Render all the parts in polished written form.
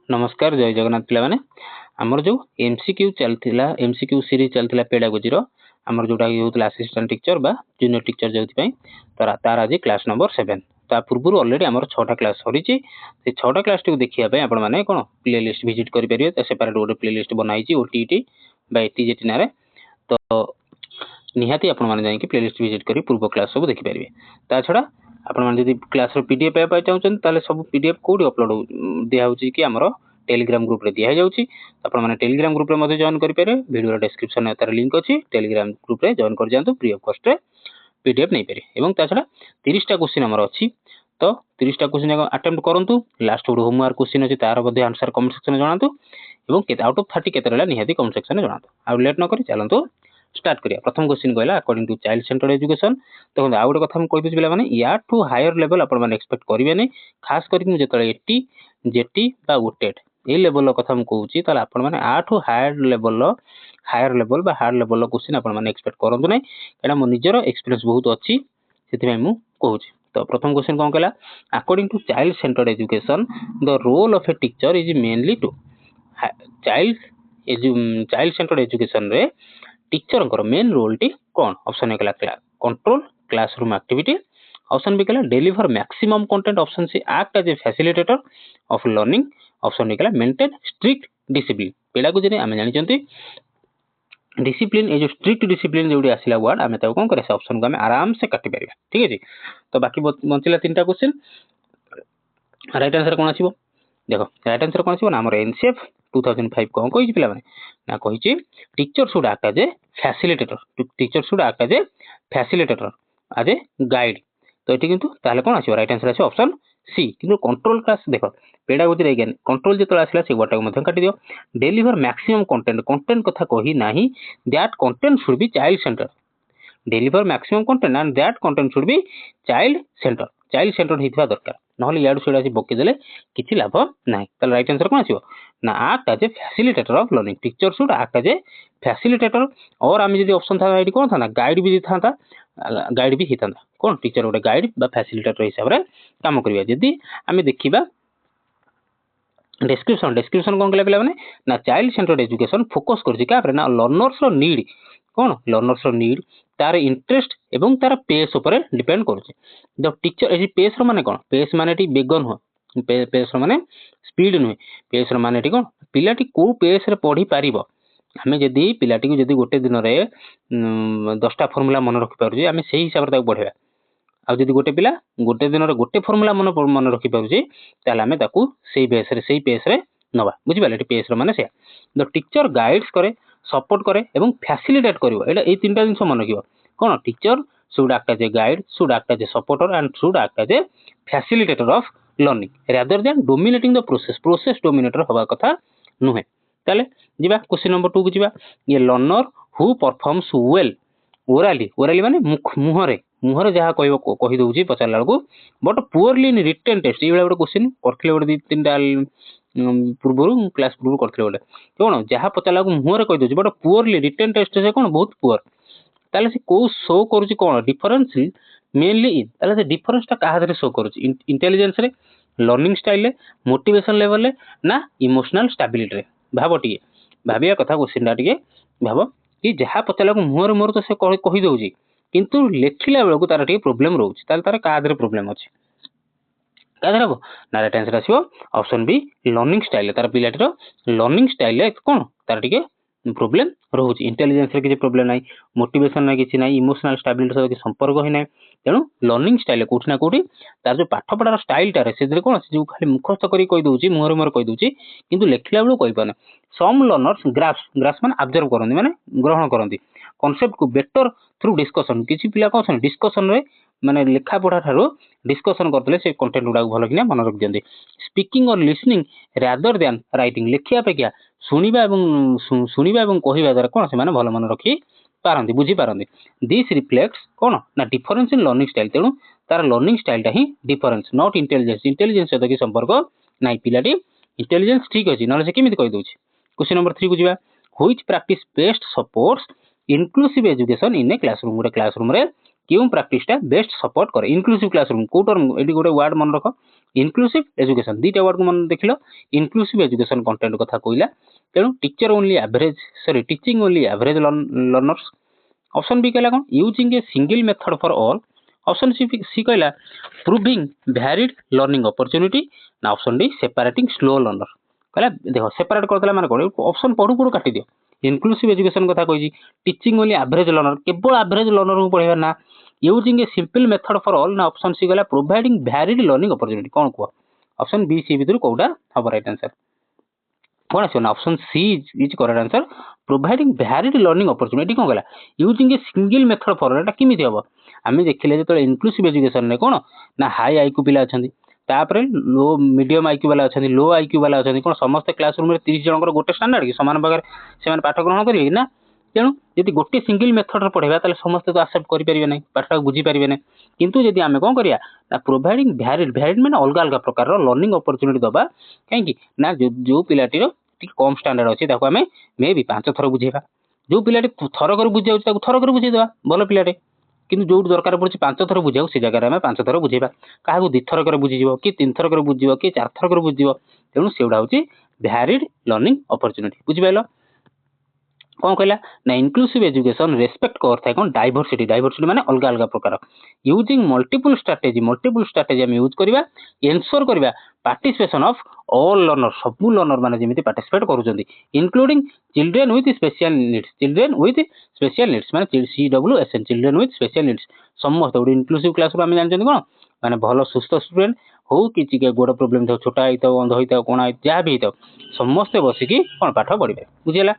नमस्कार जय जगन्नाथ पिलाने आमर जो एमसीक्यू चलता एमसीक्यू सीरीज चलता पेडागोजी आमर जोटा होता असिस्टेंट टीचर बा जूनियर टीचर जो तार आज क्लास नंबर 7 ता पूर्व ऑलरेडी आमर 6टा क्लास सरी 6टा क्लास टी देखिए आपण मैंने कौन प्ले लिस्ट विजिट करेंगे सेपरेट गोटे प्ले लिस्ट बनाई ओटीटी एटीजेटी ना तो निहाती आपण मैंने जाकि प्ले लिस्ट विजिट कर पूर्व क्लास सब देखिपारे ता छड़ा आपण मैंने क्लास पीडीएफ पाइबा चाहते सब पीडीएफ कौटी अपलोड दिया कि आमर टेलीग्राम ग्रुप रे दिया जाउची आपण माने टेलीग्राम ग्रुप रे मते जॉइन करि पारे वीडियो डिस्क्रिप्शन में तार लिंक अछि टेलीग्राम ग्रुप रे जॉइन कर जांतु फ्री ऑफ कॉस्ट रे पीडीएफ नै पारे एवं ता छडा 30 टा क्वेश्चन हमर अछि तो 30 टा क्वेश्चन अटेम्प्ट करंतु लास्ट गुड होमवर्क क्वेश्चन अछि तार मध्ये आंसर कमेंट सेक्शन में जणांतु एवं केते आउट ऑफ 30 केते रहला निहाती कमेंट सेक्शन में जणांतु आ लेट न करी चलंतु स्टार्ट करिया प्रथम क्वेश्चन कहला according to child centred education तो आ गोटे कथा हम कहि दिस पिला माने या टू हायर लेवल आपण माने एक्सपेक्ट करिवे नै खास करी जेतले एटी जेटी बा ओटेड ए लेवल कथा हम कहूची ताला आपण माने आठो हायर लेवल बा हायर लेवल क्वेश्चन आपण माने एक्सपेक्ट करंतु नै एना मो निजरो एक्सपीरियंस बहुत अछि सेति में मु कहूची तो प्रथम क्वेश्चन कोन कहला according to child centred education the role of a teacher is mainly to child centred education रे टीचर को मेन रोल टी कौन ऑप्शन ए कहला control classroom activity option B कहला deliver maximum content option C act as a facilitator of learning option D कहला maintain strict discipline pedagogy रे आमे जानि चंती डिसिप्लिन ए जो स्ट्रिक्ट डिसिप्लिन जोडी आसिला वर्ड आमे ताको कोन करे से ऑप्शन को आमे आराम से काटि परिबा ठीक अछि तो बाकी बंचिला तीनटा क्वेश्चन राइट आंसर कोन आसीबो देखो राइट आंसर कोन आसीबो ना हमर एनसीएफ 2005 कोन कहि पिला माने ना कहिछि teacher should act as a facilitator teacher should act as a facilitator as a guide तो एठी किंतु ताले कोन आसीबो राइट आंसर आसी ऑप्शन सी किंतु कंट्रोल क्लास देखो पेडागोजी रे अगेन कंट्रोल जेतला आसिला से वर्ड को काटि दियो डिलीवर मैक्सिमम कंटेंट कथा कहि नाही that content should be child centre deliver maximum content and that content should be child centre हितवा दरकार नहले याडू सेडा आसी बके देले किछि लाभ नाही त राइट आंसर कोन आसीबो ना act as a facilitator of learning teacher should act as a facilitator और आमी जदी ऑप्शन था आईडी कोन था ना गाइड भी था गाइड भी हिता कौन टीचर गोटे गाइड बा फैसिलिटेटर हिसाब रे काम करिया जदी आमी देखिबा डिस्क्रिप्शन कोन कहला पिला माने ना चाइल्ड सेंटर्ड एजुकेशन फोकस करछि का ना लर्नर्स रो नीड कौन लर्नर्स रो नीड तार इंटरेस्ट एवं तार पेस ऊपर डिपेंड करछि द टीचर एजी पेस रो माने कोन पेस माने टी बेगन हो पेस रो माने स्पीड नुहे पेस रो माने टी कोन पिलाटी को पेस रे पढी पारिबो हमें जदी पिलाटी को जदी गोटे दिन रे 10टा फार्मूला मन रखि पारुछि हमें सेही हिसाब रे ताको पढेबा आ जदी गोटे पिला गोटे दिन रे गोटे फार्मूला मन रखि पारुछि ताले हमें ताको सेही पेस रे नबा बुझि पाले पेस रो माने से द टीचर गाइड्स करे सपोर्ट करे एवं फैसिलिटेट करिवो एटा ए तीनटा जिंस मन रखिवो कोन teacher should act as a guide should act as a supporter and should act as a facilitator of learning rather than dominating the process dominator होबा कथा नुहे ताले जिबा क्वेश्चन नंबर 2 को जिबा ये learner who performs well orally माने मुहरे जहा कहबो कहि दउची पचारला को but poorly in written test ई बेला क्वेश्चन करथले बड तीनटा पूर्व क्लास पूर्व करथले बड कोन जहा पचारला को मुहरे कहि दउची बट पुअरली रिटन टेस्ट से कोन बहुत पुअर ताले से को शो करूची कोन डिफरेंस मेनली इन ताले से डिफरेंस ता काहा दरे शो करूची इंटेलिजेंस रे लर्निंग स्टाइल रे मोटिवेशन लेवल रे ना इमोशनल स्टेबिलिटी रे भाबटी भाबिया कथा क्वेश्चन टा टिके भाबो कि जहा पचारला को मुहरे मोर तो से कहि दउची किंतु लेखिला बेल को तार टिके प्रॉब्लम रहउची ताले तार का दरे प्रॉब्लम अछि का दरे ना राइट आंसर आसीबो ऑप्शन बी लर्निंग स्टाइल तार पिलाटी रो लर्निंग स्टाइल रे कोन तार टिके प्रॉब्लम रहउची इंटेलिजेंस रे किछि प्रॉब्लम नाही मोटिवेशन ना किछि नाही इमोशनल स्टेबिलिटी से संपर्क होई नाही तेनु लर्निंग स्टाइल कोठी ना कोठी तार जो पाठ पढार स्टाइल टा रे से दरे कोन जो खाली मुखस्थ करी कहि दउची मुहरे मोर कहि दउची किंतु लेखिला बेल कहि पाने सम लर्नर्स ग्रास्प माने ऑब्जर्व करंदी माने ग्रहण करंदी कांसेप्ट को बेटर थ्रू डिस्कशन किछि पिला कोन डिस्कशन रे माने लेखा पढ़ा थारो डिस्कशन करतले से कंटेंट उडा भलो किना मन रख दियंदी स्पीकिंग और लिसनिंग रादर देन राइटिंग लेखिया पे क्या सुनिबा एवं कहिबा द्वारा कोन से माने भलो मन रखी पारंदी बुझी पारंदी दिस रिफ्लेक्ट्स कोन ना डिफरेंस इन लर्निंग स्टाइल तेनु तार लर्निंग स्टाइल ता ही डिफरेंस नॉट इंटेलिजेंस से की संपर्क नाही पिलाटी इंटेलिजेंस ठीक अछि नले से केमिति कहि दोछि क्वेश्चन नंबर 3 को जिबा which practice best supports inclusive education in a classroom रे क्यों प्रैक्टिसटा बेस्ट सपोर्ट करे इनक्लूसिव क्लासरूम को टर्म एडी गोटे वर्ड मन रख इनक्लूसिव एजुकेशन दीटा वर्ड को मन देखिल इनक्लूसिव एजुकेशन कंटेंट कथा कहला तेणु teacher only average sorry teaching only average learners option B कहला कौन using a single method for all option C कहला प्रूविंग वैरिड लर्निंग अपॉर्चुनिटी ना option D separating slow learner कहला देखो सेपरेट करदेला माने कोन ऑप्शन पढु पढु काटी दियो इनक्लूसिव एजुकेशन कथा कहि टीचिंग ओनली एवरेज लर्नर केवल एवरेज लर्नर को पढेबा ना using a simple method for all ना ऑप्शन सी कहला प्रोवाइडिंग वैरिड लर्निंग अपॉर्चुनिटी कोन को ऑप्शन बी सी भितर कोडा हबो राइट आंसर कौन आस option C is correct answer providing varied learning opportunity कौन कहला using a single method for एटा किमिति हम आम देखिले जो इनक्लूसिव एजुकेशन में कौन ना हाई आईक्यू पिला अच्छा तापर लो मीडियम आईक्यू वाला अच्छा लो आईक्यू वाला अच्छा कौन समस्त क्लासरूम में 30 जन गोटे स्टांडर्ड कि सामान पाखे से पाठ ग्रहण करेंगे ना तेणु यदि गोटे सिंगल मेथड पढ़ेगा ताले समस्त तो एक्सेप्ट करेंगे ना पाठ बुझी पारे ना किंतु यदि आम कौन करा प्रोवाइडिंग वैरिड मैंने अलग अलग प्रकार लर्निंग अपॉर्चुनिटी दबा कहीं ना जो पिलाटीर कम स्टांडर्ड अच्छी आम मे भी 5 थर बुझेगा जो पिलाटी थरक बुझी जाऊँ थरक बुझेदेवा भल पिलाटे किंतु जो दरकार पड़े 5 थर बुझा से जगह आम 5 थर बुझेगा क्या 2 थरक बुझीज कि 3 थरक बुझीज कि 4 थरक बुझीज तेणु से गुड़ा हूँ वैरिड लर्निंग अपॉर्चुनिटी बुझिपाल कौन कहला ना इनक्लूसिव एजुकेशन रेस्पेक्ट करता है कौन डाइवर्सिटी माने अलग अलग प्रकार यूजिंग मल्टीपल स्ट्राटेजी हम यूज करवा एनश्योर करवा पार्टिसिपेशन ऑफ ऑल लर्नर सबू लर्नर माने जेमिति पार्टिसिपेट करूछंती including children with special needs माने CWSN children with special needs समस्त गोटे इनक्लूसिव क्लास आम जानते कौन माने भल सुस्थ स्टूडेंट हो कि गोड़ प्रोब्लेम था छोटा होता अंध होता कौन जहाँ भी होता समस्ते बसिकी कौन पाठ पढ़े बुझेगा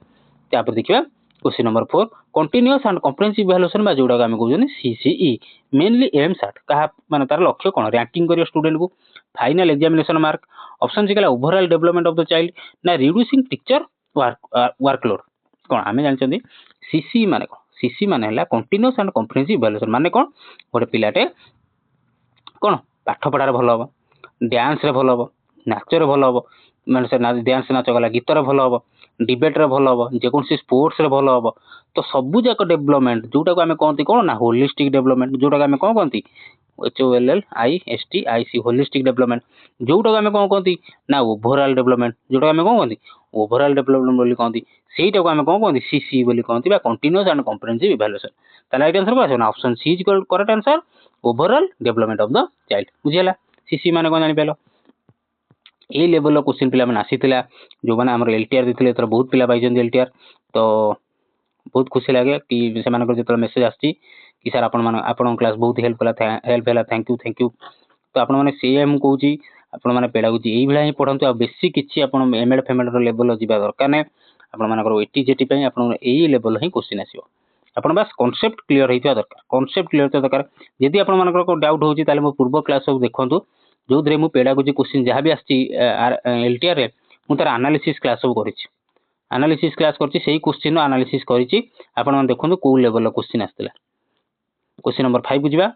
तापर देखिए question number 4 continuous and comprehensive evaluation बा जोडा हम कहउछन CCE मेनली एम्स एट कहा माने तार लक्ष्य कोन रैंकिंग करियो स्टूडेंट को फाइनल एग्जामिनेशन मार्क ऑप्शन सिकला overall development of the child ना रिड्यूसिंग टीचर वर्कलोड कोन हमें जानछन CCE माने कोन CCE माने हला कंटीन्यूअस एंड कॉम्प्रिहेंसिव इवैल्यूएशन माने कोन गोटे पिलाटे कोन पाठ पढ़ार भल हो डांस रे भल हो नाच रे भल हो माने से डांस नाच गला गीत रे भल हो डिबेट रे भल हम जेकोसी स्पोर्ट्स रे भल हम तो सबू जाक डेवलपमेंट जोटा को आम कहती कौन ना होलिस्टिक डेवलपमेंट जोटा आम कौन कहती HOLLISTIC होलिस्टिक डेवलपमेंट जोटा आम कौन कहती ना ओवरऑल डेवलपमेंट जोटा आम कौन कहती ओवरऑल डेवलपमेंट बोली कहती सेटा को आम कौन कहती CCE बोली कहती बा कंटीन्यूअस एंड कॉम्प्रिहेंसिव इवैल्यूएशन ताला राइट आंसर को ना option C is correct answer overall development of the child बुझिला CCE माने कोन जानि पेलो ए लेवल क्वेश्चन पिला मैंने आसीला जो मैंने आम LTR देते तर बहुत पिला पाई LTR तो बहुत खुशी लगे कि से जो मेसेज आसी कि सर आपण क्लास बहुत हेल्प है थैंक यू तो आपण मैंने से मुझे आपण मैंने पेड़ागुची यही ही पढ़ातु आ बेसी किसी एमएड फेमेड लेवल जा दरकार ना आप एटीजेटी यही लेवल ही क्वेश्चन आसो आप बस कॉन्सेप्ट क्लीयर होता दरकार कॉन्सेप्ट क्लीयर होता दरकार जदि आप डाउट होती मो पूर्व क्लास सब देखूँ जो मु पेड़ागुची क्वेश्चन जहाँ भी आसी LTR रे मु तार एनालिसिस क्लास सब करी एनालिसिस क्लास करछि सेही क्वेश्चन एनालिसिस करिछि आपण मन देखंतु को लेवल क्वेश्चन आस्तिला क्वेश्चन नंबर 5 बुझिबा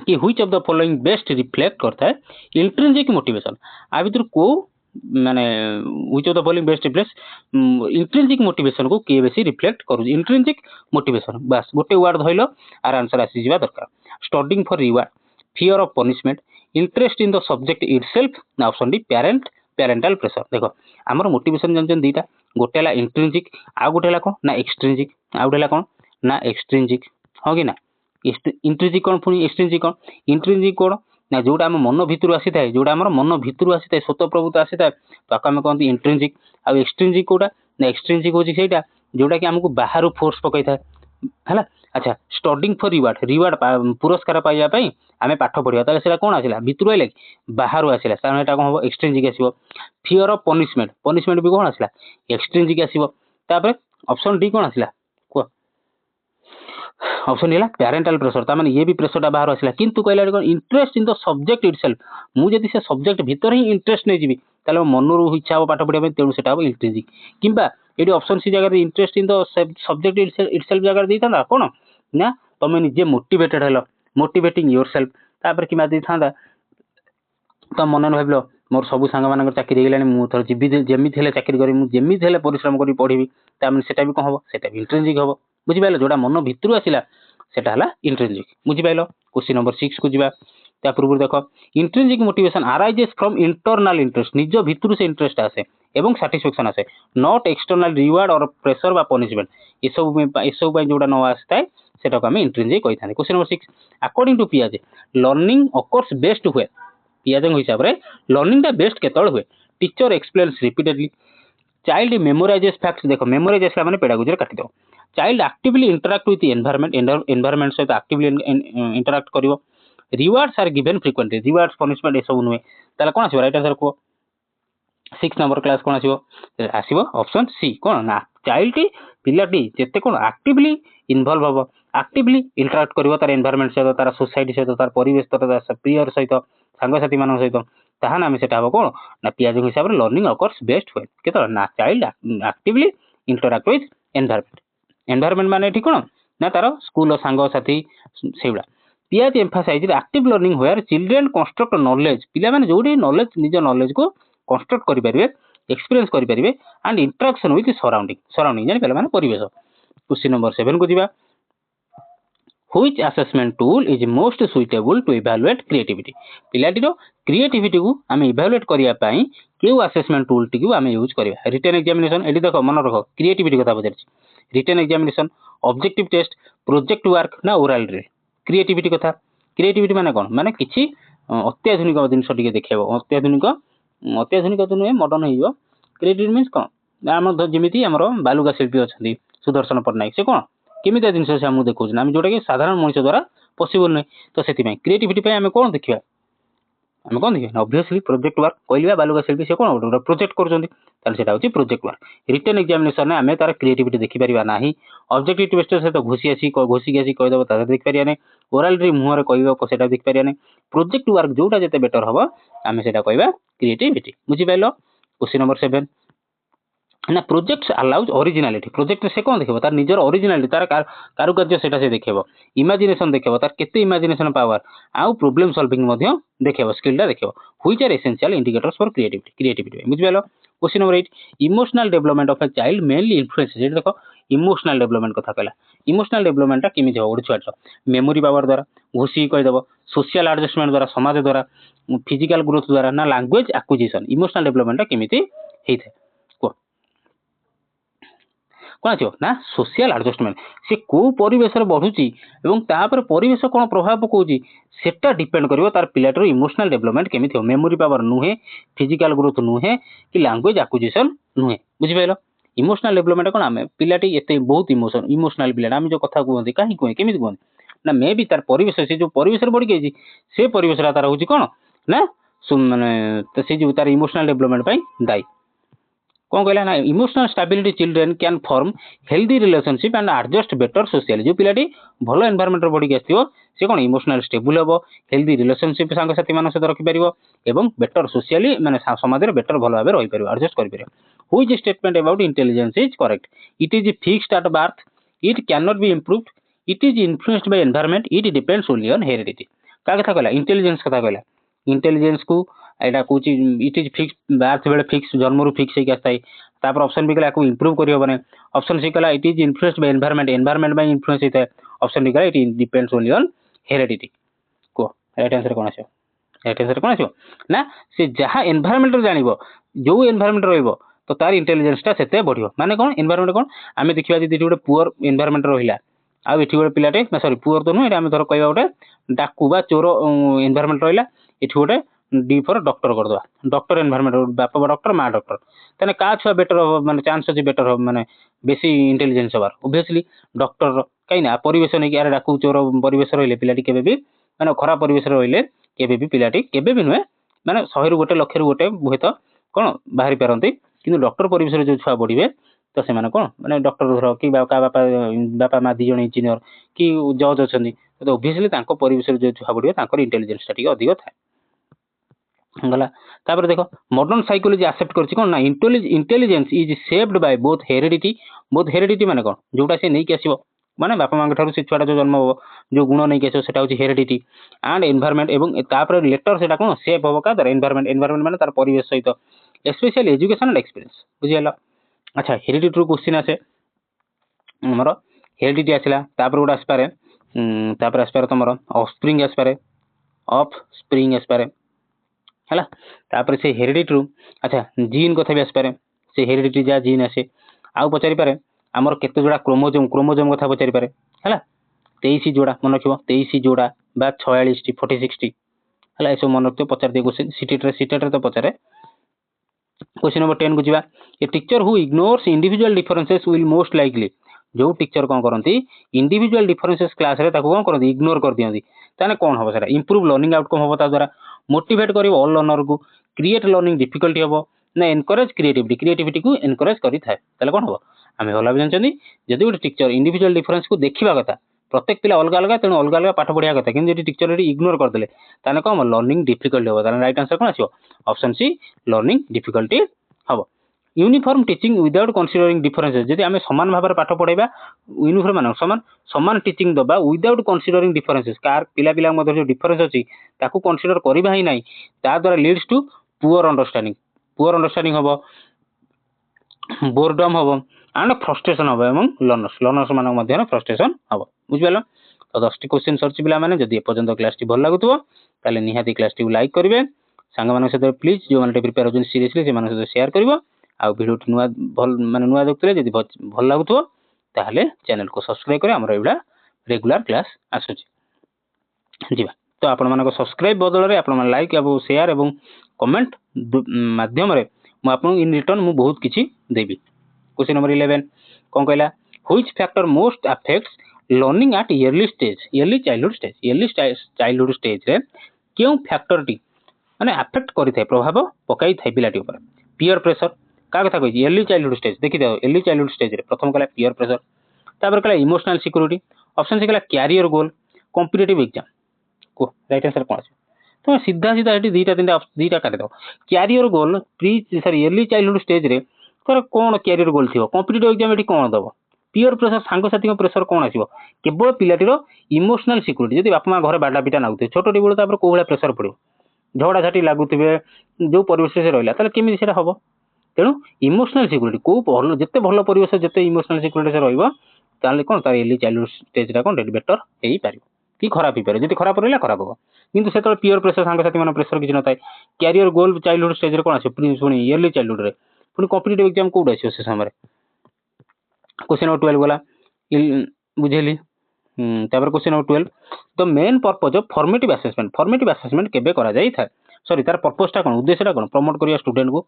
कि which of the following best reflect करता है इंट्रिंसिक मोटिवेशन आ भीतर को माने which of the following best reflect intrinsic motivation को के बेसी रिफ्लेक्ट करू इंट्रिंसिक मोटिवेशन बस गोटे वर्ड धइलो आर आंसर आसी जिबा दरकार studying for reward fear of punishment interest in the subject itself ना ऑप्शन डी पेरेंटल प्रेशर देखो आमर मोटिवेशन जानछन दीटा गोटे हला इंट्रिंसिक आ गोटे हला कोन ना एक्सट्रिंसिक आ गोटे हला कोन ना एक्सट्रिंसिक हो कि ना इंट्रिंसिक कोन पुनी एक्सट्रिंसिक कोन इंट्रिंसिक कोन ना जोटा हम मन भितर आसी थाए जोटा हमर मन भितर आसी थाए स्वतः प्रभुत आसी थाए तो हम कहंती इंट्रिंसिक आ एक्सट्रिंसिक कोडा ना एक्सट्रिंसिक होची सेटा जोटा कि हमको बाहर फोर्स पकई थाए हला अच्छा स्टडीिंग फॉर रिवार्ड पुरस्कार पाइबा पई आमे पाठ पढ़िया ताले सेला कोन आसिला भितर आइले बाहर आसिला कारण एटा कोन हो एक्सट्रिंसिक आसीबो फियर ऑफ पनिशमेंट भी कोन आसिला एक्सट्रिंसिक आसीबो तापर ऑप्शन डी कोन आसिला को ऑप्शन एला पेरेंटल प्रेशर ता माने ये भी प्रेशरटा बाहर आसिला किंतु कहला कोन interest in the subject itself मु जदी से सब्जेक्ट भीतर ही इंटरेस्ट नै जीबी ताले मनरू इच्छा हो पाठ पढ़िया तेणु सेटा हो इंट्रिंसिक किंबा एडी ऑप्शन सी जगह interest in the subject itself जगह देता ना कोन ना तमे निजे मोटिवेटेड हेलो मोटिवेटिंग योरसेल्फ तापर कि मादी थांदा तो मन भाबिलो मोर सब सांग मान चाकरी हो गलानी मुझे जीवी जमी चाकरी करी जमी परिश्रम करी पढ़ी तामें सेटा भी कौन हम सेटा भी इंट्रिंसिक हम बुझिपारे जोड़ा मन भितर आसला सेटा हला इंट्रिंसिक बुझि पाइलो क्वेश्चन नंबर 6 को जिबा ता पूर्व देखो intrinsic motivation arises from internal interest निज भितर से इंटरेस्ट आसे एवं सैटिस्फैक्शन आसे नॉट एक्सटर्नल रिवार्ड और प्रेशर बा पनिशमेंट ए सब जोड़ा न आसता सेटा को हम इंट्रिंसिक कहि थाने क्वेश्चन नंबर 6 अकॉर्डिंग टू पियाजे लर्निंग ऑकर्स बेस्ट हुए पियाजे हिसाब रे लर्निंग दा बेस्ट केतळ हुए teacher explains repeatedly child memorises facts देखो मेमोराइजेस माने पेडागोजी रे काटी दो child actively interact with environment सहित एक्टिवली इंटरैक्ट करिवो rewards are given frequently rewards punishment ए सब नुहे ताले कोन आसीबो राइट आंसर को 6 नंबर क्लास कोन आसीबो आसीबो ऑप्शन सी कोन ना चाइल्ड पिलाटी जेते कोन एक्टिवली इन्वॉल्व हबो एक्टिवली इंटरैक्ट करिवो तार एनवायरनमेंट सहित तार सोसाइटी सहित तार परिवेश तार प्रियर सहित सांग साथी मान सहित ताहा नाम सेटा हबो कोन ना पियाजो हिसाब रे लर्निंग ऑकर्स बेस्ट हुए केतो ना child actively interact with environment माने ठीक कोन ना तार स्कूल सांग साथी सेबला पियाज emphasize active learning where children construct knowledge पिला माने जोडी नॉलेज निज नॉलेज को कंस्ट्रक्ट करि परिबे एक्सपीरियंस करि परिबे एंड इंटरेक्शन विथ सराउंडिंग जानि पिला माने परिवेश क्वेश्चन नंबर 7 को जिबा which assessment tool is most suitable to evaluate creativity पिलाटी रो क्रिएटिविटी को हम इवैल्यूएट करिया पई केउ असेसमेंट टूल टी को हम यूज करिया रिटन एग्जामिनेशन एडी देखो मन रखो क्रिएटिविटी कथा बजरछि written examination objective test project work ना ओरल रे क्रिएटिविटी कथा क्रिएटिविटी माने कोन माने किछि अत्याधुनिक जिनिस टिके देखिबो अत्याधुनिक तो नुहे मॉडर्न होइबो क्रिएटिविटी मींस कोन हम जेमिति हमरो बालुका शिल्पी अछंती सुदर्शन पटनायक से कोन केमिता जिनिस से हम देखौ हम जोटा कि साधारण मनुष्य द्वारा पॉसिबल नै तो सेति में क्रिएटिविटी पे हम कोन देखिबा हम कोन देखिबा ऑब्वियसली प्रोजेक्ट वर्क कहलिबा बालुका शिल्पी से कोन ओटा प्रोजेक्ट करजंती ताले सेटा होची प्रोजेक्ट वर्क रिटन एग्जामिनेशन ने हमें तार क्रिएटिविटी देखि परिबा नाही ऑब्जेक्टिव टेस्ट से तो घोसी आसी कहि दबो तार देख परिया नै ओरल री मुहर रे कहइबो को सेटा देख परिया नै प्रोजेक्ट वर्क जोटा जते बेटर हबो हमें सेटा कहइबा क्रिएटिविटी बुझि पाइलो क्वेश्चन नंबर 7 ना प्रोजेक्ट्स अलाउज ओरिजिनलिटी प्रोजेक्ट से कौन देखबो तार निजर ओरिजिनलिटी तार कारुकार्य सेटा से देखबो इमेजिनेशन देखबो तार केते इमेजिनेशन पावर आउ प्रॉब्लम सॉल्विंग मध्ये देखबो स्किलटा देखबो which are essential indicators for creativity बुझिबेलो question number 8 emotional development of a child mainly influence जे देखो इमोशनल डेवलपमेंट कथा कहला इमोशनल डेवलपमेंट ता किमि हो छुआ मेमोरी पावर द्वारा घोसी कहि देबो सोशल एडजस्टमेंट द्वारा समाज द्वारा फिजिकल ग्रोथ द्वारा ना लैंग्वेज एक्विजिशन इमोशनल डेवलपमेंट ता किमिति हेइथे कौन आछो ना सोशल एडजस्टमेंट से को परिवेश रे बढ़ुची एवं तापर परिवेश कोन प्रभाव पकोची सेटा डिपेंड करिवो तार पिलाटर इमोशनल डेवलपमेंट केमिति हो मेमोरी पावर नुहे फिजिकल ग्रोथ नुहे कि लैंग्वेज एक्विजिशन नुहे बुझि पाइलो इमोशनल डेवलपमेंट कोन हमें पिलाटी एते बहुत इमोशनल पिला हम जो कथा कहंती काहे कोइ केमिति कहंती ना मे भी तार परिवेश से जो परिवेश रे बढ़ी गई से परिवेश रा तार होची कोन ना माने तो से जो तार इमोशनल डेवलपमेंट पई दाई कौन कहला ना emotional stability children can form healthy relationship and adjust better social जो पिलाटी भलो एनवायरनमेंट रे बढ़ी आस्थिबो से कोन इमोशनल स्टेबल हबो हेल्दी रिलेशनशिप संग साथी मान सहित रखि परिबो एवं बेटर सोशली माने समाज रे बेटर भलो भाबे रहि परिबो एडजस्ट करि परिबो which statement about intelligence is correct it is fixed at birth it cannot be improved it is influenced by environment it depends only on heredity का कथा कहला इंटेलिजेंस कथा कहला इंटेलिजेंस को एटा कोची इट इज फिक्स बर्थ बेले fix जन्म रु फिक्स हे आस्ताई तापर ऑप्शन बी कला को इंप्रूव करियो बने ऑप्शन सी कला it is influenced by environment by influence हेता ऑप्शन डी कला it depends only on heredity को राइट आंसर कोन आछो राइट आंसर कोन आछो ना से जहा एनवायरनमेंट रे जानिबो जो एनवायरनमेंट रहइबो तो तार इंटेलिजेंस टा सेते बढ़ियो माने कोन एनवायरनमेंट कोन आमे देखिबा जे गोटे पुअर एनवायरनमेंट रहिला आ एठी गोटे पिलाटे सॉरी पुअर तो नु एटा आमे धर कहबा गोटे डाकू बा चोर एनवायरनमेंट रहिला एठी गोटे डी फॉर डॉक्टर कर दवा डॉक्टर एनवायरनमेंट बापा डॉक्टर मां डॉक्टर तने का छुआ बेटर माने चांस अछि बेटर माने बेसी इंटेलिजेंस हबार ऑब्वियसली डॉक्टर काई ना परिवेश नै यार डाकू चोर परिवेश रहिले पिलाटी केबे भी माने खराब परिवेश रहिले केबे भी पिलाटी केबे भी नुए माने 100 रु गोटे लक्ष रु गोटे होत कोन बाहरी परंती किंतु डॉक्टर परिवेश रे जो छुआ बढ़िबे तो से माने कोन माने डॉक्टर धर कि बापा बापा मा दी जण इंजीनियर कि जज अछंती तो ऑब्वियसली तांको परिवेश रे जो छुआ बढ़िबे तांको इंटेलिजेंस टा टिके अधिक थाए गला तापर देखो मॉडर्न साइकोलॉजी एक्सेप्ट करछि कोन ना intelligence is shaped by both heredity माने कोन जोटा से नै के आसीबो माने बापा मांग ठारू से छुआटा जो जन्म हो जो गुण नै के आसीबो सेटा होछि हेरिडिटी एंड एनवायरनमेंट एवं तापर लेटर सेटा कोन शेप होबो का दर एनवायरनमेंट माने तार परिवेश सहित स्पेशली एजुकेशन एंड एक्सपीरियंस बुझियला अच्छा हेरिडिटी रो क्वेश्चन आसे हमरो हेरिडिटी आसिला तापर गोटा आसपारे तापर आसपारे तुम ऑफ स्प्रिंग आसपारे है तापर से हेरिडिटी अच्छा जीन कथा भी आसपारे से हेरिडिटी जहाँ जीन आसे आउ पचारि पारे आमर केते जोड़ा क्रोमोजोम कथा पचारि पारे है 23 जोड़ा मन रखियो 23 जोड़ा बा 46 46 है सब मन रखियो पचार दिए क्वेश्चन सीटेट तो पचारे क्वेश्चन नंबर 10 को जीवा a teacher who ignores individual differences will most likely जो टीचर कौन करती इंडिविजुअल डिफरेंसेस क्लास रे ताको कौन करती इग्नोर कर दियंती ताने कौन हो सेटा इंप्रूव लर्निंग आउटकम हो ता द्वारा मोटिवेट करिवो ऑल लर्नर को क्रिएट लर्निंग डिफिकल्टी हो ना एनकरेज क्रिएटिविटी को एनकरेज करि थाए ताले कौन हो आमे होला भी जानचंदी जदि गोटे टीचर इंडिविजुअल डिफरेंस को देखिबा कथा प्रत्येक पिला अलग अलग तेणु अलग अलग पाठ पढ़िया कथा कि टीचर इग्नोर करदे ताने कौन लर्निंग डिफिकल्टी हो ताने राइट आंसर कौन आसीबो ऑप्शन सी लर्निंग डिफिकल्टी हम uniform teaching without considering differences जदि आमे समान भाव पाठ पढ़ाइबा यूनिफॉर्म मान समान टीचिंग दबा विदाउट कंसीडरिंग डिफरेंसेस कार पिला पिला मध्य जो डिफरेंस अछि ताकू कंसीडर करबा ही नाही ता द्वारा लीड्स टू पुअर अंडरस्टैंडिंग हबो बोर्डम हबो एंड फ्रस्ट्रेशन हबो एवं लर्नर्स मान मध्य फ्रस्ट्रेशन हबो बुझिबेला तो 10 टी क्वेश्चन सरछि पिला माने जदि ए पर्यंत क्लास टी भल लागुतबो ताले निहाती क्लास टी लाइक करिवे सांग मान सहित प्लीज जो माने प्रिपेयर होजन सीरियसली से मान सहित शेयर करिवो आ वीडियो नुआ भल माने नुआ देखतले जदि भल लागुतबो ताले चैनल को सब्सक्राइब करे हमर एबडा रेगुलर क्लास आसुची जीवा तो आपण मानको सब्सक्राइब बदल रे आपण मान लाइक एवं शेयर एवं कमेंट माध्यम रे मु आपन इन रिटर्न मु बहुत किछि देबी क्वेश्चन नंबर 11 कोन कहला which factor most affects learning at early childhood stage रे केउ फैक्टर टी माने अफेक्ट करि थाए प्रभाव पकाई थाए पिलाटी ऊपर पीयर प्रेशर का कथा कहि अर्ली चाइल्डहुड स्टेज देखि दो अर्ली चाइल्डहुड स्टेज रे प्रथम कहला पीयर प्रेशर तापर कहला इमोशनल सिक्योरिटी ऑप्शन से कहला कैरियर गोल कॉम्पिटिटिव एग्जाम को राइट आंसर कोन अछि तो सीधा एटी दीटा काटि दो कैरियर गोल अर्ली चाइल्डहुड स्टेज रे तर कोन कैरियर गोल थिबो कॉम्पिटिटिव एग्जाम एटी कोन दबो पीयर प्रेशर सांग साथी प्रेशर कोन आसीबो केवल पिलाटीर इमोशनल सिक्योरिटी जदि बापा मां घरे बाडा पिटा नाउथे छोटटी बेलू तापर कोहला प्रेशर पड़ो झगड़ा झाटी लागुथिबे जो परिवेश से रहिला ताले केमि सेटा हबो तेणु इमोशनल सिक्योरिटी को भल जते भल परिवेश जते इमोशनल सिक्योरिटी से रहइबो ताले कोन तार अर्ली चाइल्डहुड स्टेज रा कोन बेटर हेई पारिबो कि खराब ही पारे जदि खराब रहिला खराब हो किंतु सेतल पीयर प्रेशर सांग साथी मन प्रेशर किछ न थाए कैरियर गोल चाइल्डहुड स्टेज रे कोन आसे सुनी अर्ली चाइल्डहुड रे पुनी कॉम्पिटिटिव एग्जाम कोड आसे से समय क्वेश्चन नंबर 12 वाला बुझेली तापर question number 12 the main purpose of formative assessment केबे करा जाई था सॉरी तार पर्पसटा कोन उद्देश्यटा कोन प्रमोट करिया स्टूडेंट को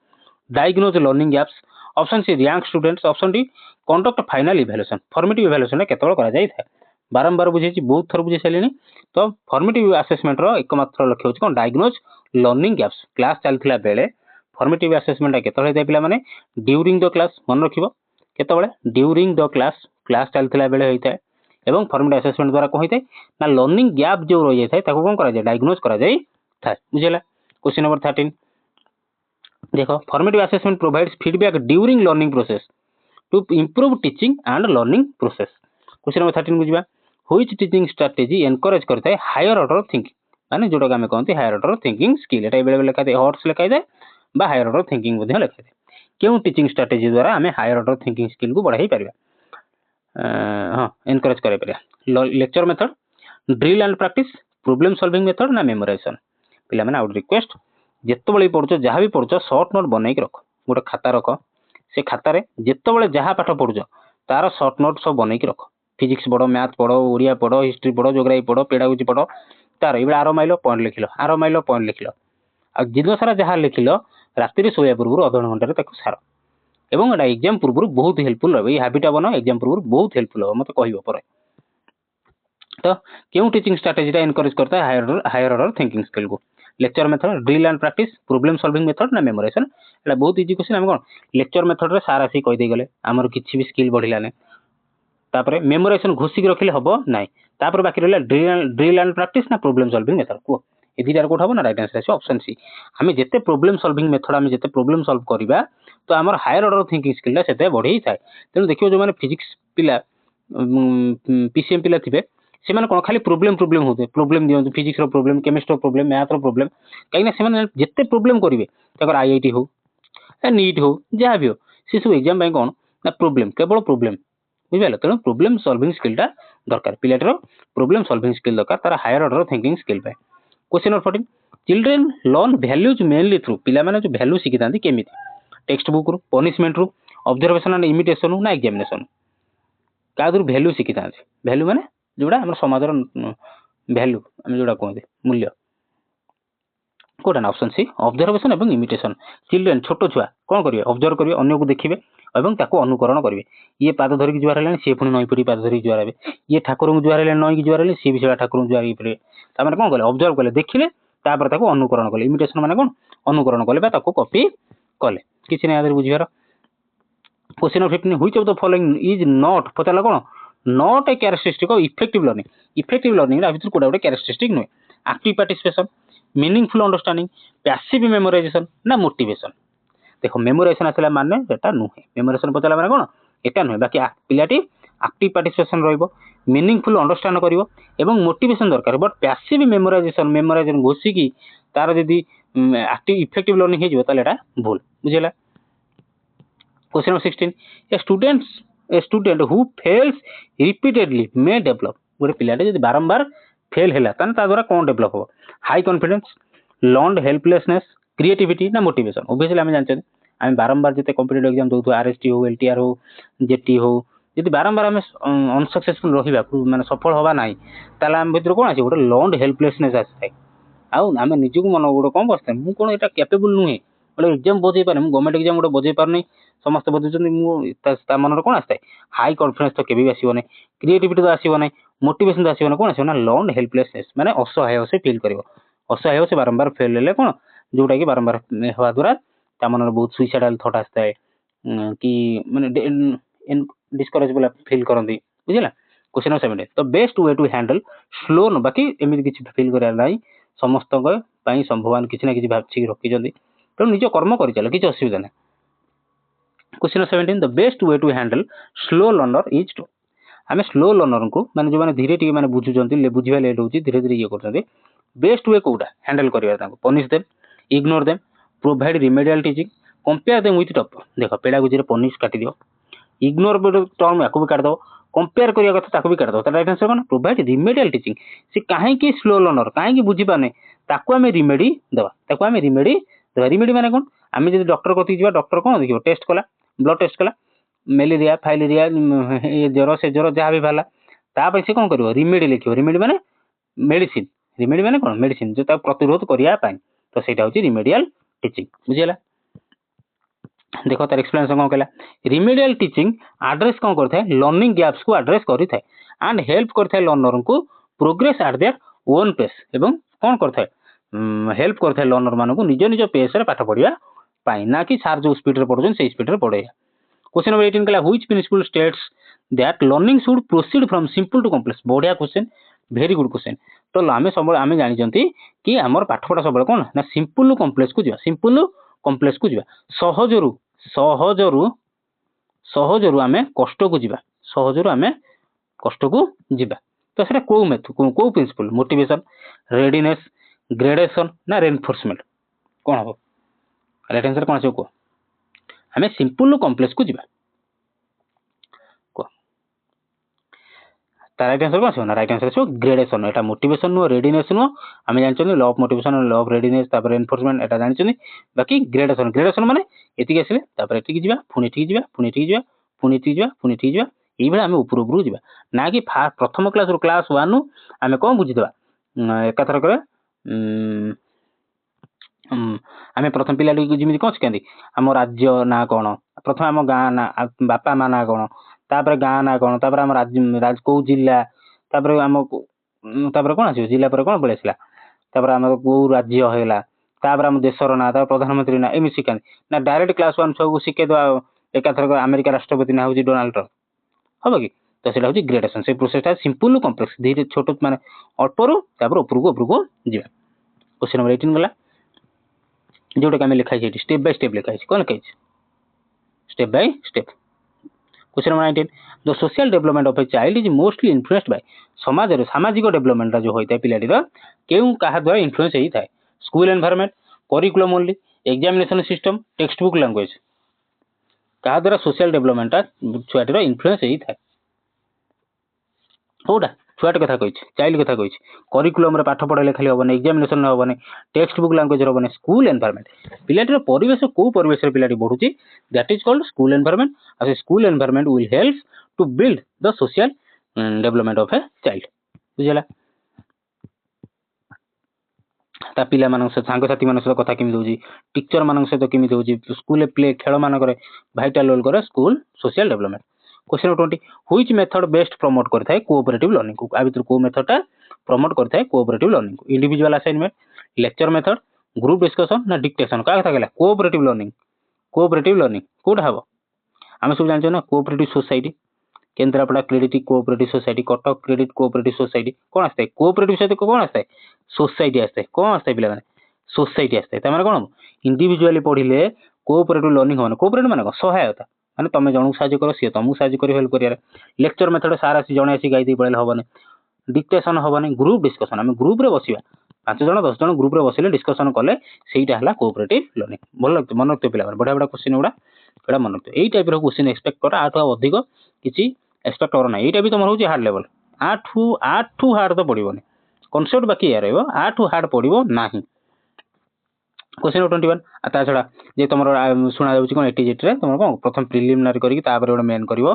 diagnose learning gaps option C rank students option D conduct final evaluation formative evaluation केतबेल करा जाई था बारंबार बुझेछि बहुत थर बुझे सालेनी तो फॉर्मेटिव असेसमेंट रो एकमात्र लक्ष्य होछि कोन डायग्नोज लर्निंग गैप्स क्लास चलथिला बेले फॉर्मेटिव असेसमेंट केतबेल दे पिला माने ड्यूरिंग द क्लास मन रखिबो केतबेल ड्यूरिंग द क्लास चलथिला बेले होइता एवं फॉर्मेटिव असेसमेंट द्वारा कोन होइता ना लर्निंग गैप जो रहि जाय ताको कोन करा जाय डायग्नोज करा जाय था बुझेला क्वेश्चन नंबर 13 देखो formative assessment provides feedback during learning process to improve teaching and learning process question number 13 बुझिबा व्हिच टीचिंग स्ट्रेटजी एनकरेज करता है हायर ऑर्डर थिंकिंग माने जोटा के हमें कहते हायर ऑर्डर थिंकिंग स्किल एटा बेले बेले लिखा दे हॉट्स लिखा दे बा हायर ऑर्डर थिंकिंग मध्ये लिखा दे केउ टीचिंग स्ट्रेटजी द्वारा हमें हायर ऑर्डर थिंकिंग स्किल को बढ़ाई परिबा हां एनकरेज करे परिबा lecture method drill and practice problem solving method ना मेमोराइजेशन पिला माने आउट रिक्वेस्ट जेतो बळे पढुचो जहा भी पढुचो शॉर्ट नोट बनाई के रखो गोटे खाता रखो से खाता रे जेतो बळे जहा पाठ पढुचो तार शॉर्ट नोट सब बनाई के रखो फिजिक्स पढ़ो मैथ पढ़ो ओडिया पढ़ो हिस्ट्री पढ़ो जोग्राफी पढ़ो पेडागोजी पढ़ो तार ये आर माइल पॉइंट लिखिल आ दिन सारा जहाँ लिखिल राति शोया पूर्व अध घंटे सार एवं एटा एग्जाम पूर्व बहुत हेल्पफुल रही हाबिटा बना एग्जाम पूर्व बहुत हेल्पफुल हम मत कह पर तो क्यों टीचिंग स्ट्रेटजी एनकरेज करता है हायर ऑर्डर थिंकिंग स्किल को lecture method drill and practice problem solving method ना मेमोराइजेशन एटा बहुत इजी क्वेश्चन हम कोन लेक्चर मेथड रे सारा आसी कहि दे गले हमर किछि भी स्किल बढ़िला ने तापरे मेमोराइजेशन घोषिक रखिले हबो नाइ तापर बाकी रहला ड्रिल एंड प्रैक्टिस ना प्रॉब्लम सॉल्विंग मेथड को ए दिटार कोठ हबो ना राइट आंसर আছে ऑप्शन सी हमें जते प्रॉब्लम सॉल्विंग मेथड हमें जते प्रॉब्लम सॉल्व करबा तो हमर हायर ऑर्डर थिंकिंग स्किल ला सेते बढ़ी थाए तेनु देखियो जो माने फिजिक्स पिला पीसीएम पिला थिबे से माने कोन खाली प्रॉब्लम होते प्रॉब्लम दियो फिजिक्स रो प्रॉब्लम केमिस्ट्री रो प्रॉब्लम मैथ रो प्रॉब्लम काई ना से माने जते प्रॉब्लम करिवे तकर आईआईटी हो नीट हो जहाँ भी हो से सब एग्जाम कोन ना प्रॉब्लम केवल प्रॉब्लम बुझिपाल तेणु प्रॉब्लम सॉल्विंग स्किल टा दरकार पिलाटर प्रॉब्लम सॉल्विंग स्किल दरकार तार हायर ऑर्डर थिंकिंग स्किल पे question number 14 children learn values mainly through पिला माने जो वैल्यू शिखि तांती केमिति टेक्स्ट बुक रु पनिशमेंट रु ऑब्जर्वेशन एंड इमिटेशन ना एग्जामिनेशन कादुर वैल्यू शिखि तांती वैल्यू माने जोड़ा हमर समाज रो वैल्यू हम जोड़ा कहते मूल्य कोटा ना ऑप्शन सी ऑब्जर्वेशन एवं इमिटेशन चिल्ड्रेन छोटो छुआ कौन करिवे ऑब्जर्व करिवे अन्य को देखिबे एवं ताको अनुकरण करिवे ये पाद धरिक जुआर हेलानी सी पुणी नई पड़ी पाद धरिक जुआर हेबे ये ठाकुर को जुआर हेलानी नई की जुआर हेले सी भी सेटा ठाकुर को जुआर हेबे ता माने कोन कले ऑब्जर्व कले देखिले तापर ताको अनुकरण कले इमिटेशन माने कोन अनुकरण कले बा ताको कॉपी कले किछि नै आदर बुझिबार question 15 which of the following is not पताला कोन not a characteristic of effective learning रा भितर कोडा कोडा कैरेक्टरिस्टिक नुय active participation meaningful understanding passive memorisation ना मोटिवेशन देखो मेमोराइजेशन आसला माने एटा नुहे मेमोराइजेशन पताला माने कोन एटा नुहे बाकी पिलाटी एक्टिव पार्टिसिपेशन रहइबो मीनिंगफुल अंडरस्टैंड करिवो एवं मोटिवेशन दरकार बट पैसिव मेमोराइजेशन घोषी की तार जदी एक्टिव इफेक्टिव लर्निंग हे जिवो ताले एटा भूल बुझिला question number 16 a student who fails repeatedly may develop गोटे पिलाटे जदी बारंबार फेल हैला तान ता द्वारा कोन डेवलप हो high confidence learned helplessness creativity ना मोटिवेशन ऑब्वियसली हम जानछन हम बारंबार जते कॉम्पिटिटिव एग्जाम दोथु आरएसटी हो एलटीआर हो जेटी हो यदि बारंबार हम अनसक्सेसफुल रहिबा माने सफल होबा नाही ताला हम भितर कोन आसी गोटे लर्नड हेल्पलेसनेस आसी आउ आमे निजु मन गोटे कोन बसते मु कोन एटा कैपेबल नुहे गोटे एग्जाम बजै पारे मु गवर्नमेंट एग्जाम गोटे बजै पारनी समस्त बजुचंदी मु ता मन कोन आस्ते हाई कॉन्फिडेंस तो केबे आसीबो नै क्रिएटिविटी तो आसीबो नै मोटिवेशन तो आसीबो नै कोन आसीबो ना लर्नड हेल्पलेसनेस माने असहाय से फील करिवो असहाय से बारंबार फेल लेले कोन जोटा की बारंबार हवा द्वारा ता मन बहुत सुइसाइडल थॉट आस्ता है कि माने डिस्करेजेबल फील करंदी बुझिला क्वेश्चन नंबर 17 तो best way to handle slow न बाकी एमिति किछि फील करिया नाही समस्त पई संभवान किछि ना किछि भाबछि रखि जंदी तो निज कर्म करि चले किछि असुविधा नै question number 17 the best way to handle slow learner is to हमें स्लो लर्नर को माने जो माने धीरे टिके माने बुझुचंती ले बुझिबा लेट होची धीरे धीरे ये करचंती बेस्ट वे कोडा हैंडल करिया ताको punish them ignore them provide remedial teaching compare them with top देखो पेडा गुजरे पनिश काटी दियो इग्नोर टर्म याको भी काट दो कंपेयर करिया कथा ताको भी काट दो राइट आंसर कोन प्रोवाइड रिमेडियल टीचिंग से काहे की स्लो लर्नर काहे की बुझी पाने ताको हमें रिमेडी देबा रिमेडी माने कोन हमें जदी डॉक्टर कति जिबा डॉक्टर कोन देखियो टेस्ट कला ब्लड टेस्ट कला मेलेरिया फाइलेरिया ज्वर से ज्वर जहाँ भी भाला तापर से कोन करिवो रिमेडी लिखियो रिमेडी माने मेडिसिन रिमेडी माने कोन मेडिसिन जो ता प्रतिरोध करिया पाए तो सेटा होची रिमेडियल टीचिंग बुझिला देखो तार एक्सप्लेनेशन कोन कहला रिमेडियल टीचिंग एड्रेस कोन करथे लर्निंग गैप्स को एड्रेस करि थाए एंड हेल्प करथे लर्नर को progress at their own pace एवं कोन करथे हेल्प करथे लर्नर मानको निज निज पेस रे पाठ पढिया पाए ना कि सार जो स्पीड रे पढुछन से स्पीड रे पढे क्वेश्चन नंबर 18 कहला which principle states that learning should proceed from simple to complex बढ़िया क्वेश्चन वेरी गुड क्वेश्चन तो आमे जानि जंती कि हमर पाठ पढा सब कोन ना सिंपल टू कॉम्प्लेक्स को जिबा सहजरु आमे कष्ट को जिबा तो सेटा को मेथड को प्रिंसिपल मोटिवेशन रेडीनेस ग्रेडेशन ना रेनफोर्समेंट कोन हो राइट आंसर कोन छै को हमें सिंपल टू कॉम्प्लेक्स को जिबा को राइट आंसर कोन छै ना राइट आंसर छै ग्रेडेशन एटा मोटिवेशन नो रेडीनेस नो हमें जानछन लॉ ऑफ मोटिवेशन और लॉ ऑफ रेडीनेस तापर रेनफोर्समेंट एटा जानछन बाकी ग्रेडेशन माने एति गेसिले तापर एति जिबा पुनी एति जिबा एई बेला हमें ऊपर ऊपर जिबा ना कि प्रथम क्लास रो क्लास 1 नु हमें कोन बुझि देबा एकाथर करे हमें प्रथम पिला जिमिति कोन सिखांदी हम राज्य ना कोन प्रथम हम गां ना बापा मा ना कोन तापर गां ना कोन तापर हम राज्य को जिल्ला तापर हम तापर कोन आसी जिल्ला पर कोन बळेसला तापर हम को राज्य हैला तापर हम देशर ना तापर प्रधानमंत्री ना एमि सिखांदी ना डायरेक्ट क्लास 1 सब सिखे दो एकाथर अमेरिका राष्ट्रपति ना होजी डोनाल्ड ट्रम्प हबो कि तो सेटा होची ग्रेडेशन से प्रोसेस ता सिंपल कॉम्प्लेक्स धीरे छोट माने अल्परु तापर ऊपर को जिबा क्वेश्चन नंबर 18 गला जोटा के हमें लिखाई छै स्टेप बाय स्टेप लिखाई छै कोन लिखाई छै step by step question number 19 the social development of a child is mostly influenced by समाज रे सामाजिक डेवलपमेंट जो होइता पिलाडी रो केउ कहा द्वारा इन्फ्लुएंस हेई थाए school environment curriculum only examination system text book language कहा द्वारा सोशल डेवलपमेंट छुआटी रो इन्फ्लुएंस हेई थाए କୋଉଟା ଛୁଆଟେ କଥା କହିଛି, ଚାଇଲ୍ଡ କଥା କହିଛି। କରିକୁଲମରେ ପାଠ ପଢ଼ାଇଲେ ଖାଲି ହବନି, ଏକ୍ସାମିନେସନ ହବନି, ଟେକ୍ସଟ ବୁକ୍ ଲାଙ୍ଗୁଏଜ ହବନି, ସ୍କୁଲ ଏନଭାରମେଣ୍ଟ। ପିଲାଟିର ପରିବେଶ କୋଉ ପରିବେଶରେ ପିଲାଟି ବଢୁଛି, that is called school environment. ଆଉ ସେ school environment will help to build the social development of a child. ବୁଝିଲା? ତା ପିଲାମାନଙ୍କ ସହିତ ସାଙ୍ଗସାଥି ମାନଙ୍କ ସହିତ କଥା କେମିତି ହଉଛି, ଟିଚର ମାନଙ୍କ ସହିତ କେମିତି ହଉଛି, ସ୍କୁଲରେ ପ୍ଲେ ଖେଳ ମାନଙ୍କରେ ଭାଇଟାଲ ରୋଲ କରେ school social development. Question 20 which method best promote करथाय कोऑपरेटिव लर्निंग को। आ भितर को मेथडटा प्रमोट करथाय कोऑपरेटिव लर्निंग को। Individual assignment, lecture method, group discussion ना डिक्टेशन। का कथा कहला कोऑपरेटिव लर्निंग। कोऑपरेटिव लर्निंग कोठा हबो आमे सब जानछो ना, cooperative society, Kendrapara credit cooperative society, Cuttack credit cooperative society. कोन आस्ते कोऑपरेटिव सहित कोन आस्ते सोसाइटी आस्ते। कोन आस्ते पिला माने सोसाइटी आस्ते। त माने कोन इंडिविजुअली पढिले कोऑपरेटिव लर्निंग होने। कोऑपरेटिव माने सहायता, माने तमे जनक साहाय्य करो, सी तुमको साहाय्य करी हेल्प करिया। लेक्चर मेथड सारा आसी जणे आसी गाई दे पळेल हबने। डिक्टेशन हबने। ग्रुप डिस्कशन, आमे ग्रुप रे बसिबा 5 जण 10 जण ग्रुप रे बसिले डिस्कशन कले, सेईटा हला कोऑपरेटिव लर्निंग। भल लगते मन रखते पिला बडा बडा क्वेश्चन उडा एडा मन रखते। एई टाइप रो क्वेश्चन एक्सपेक्ट कर, आठो अधिक किछि एक्सपेक्ट कर ना। एईटा भी तमर होची हार्ड लेवल। आठू हार्ड तो पड़िबोनी, कॉन्सेप्ट बाकी या रहबो, आठू हार्ड पड़िबो नाही। क्वेश्चन 21 ता छडा जे तमर सुना जाउची कोन एटीजेट रे तमर कोन प्रथम प्रिलिमिनरी करी कि तापर ओडा मेन करबो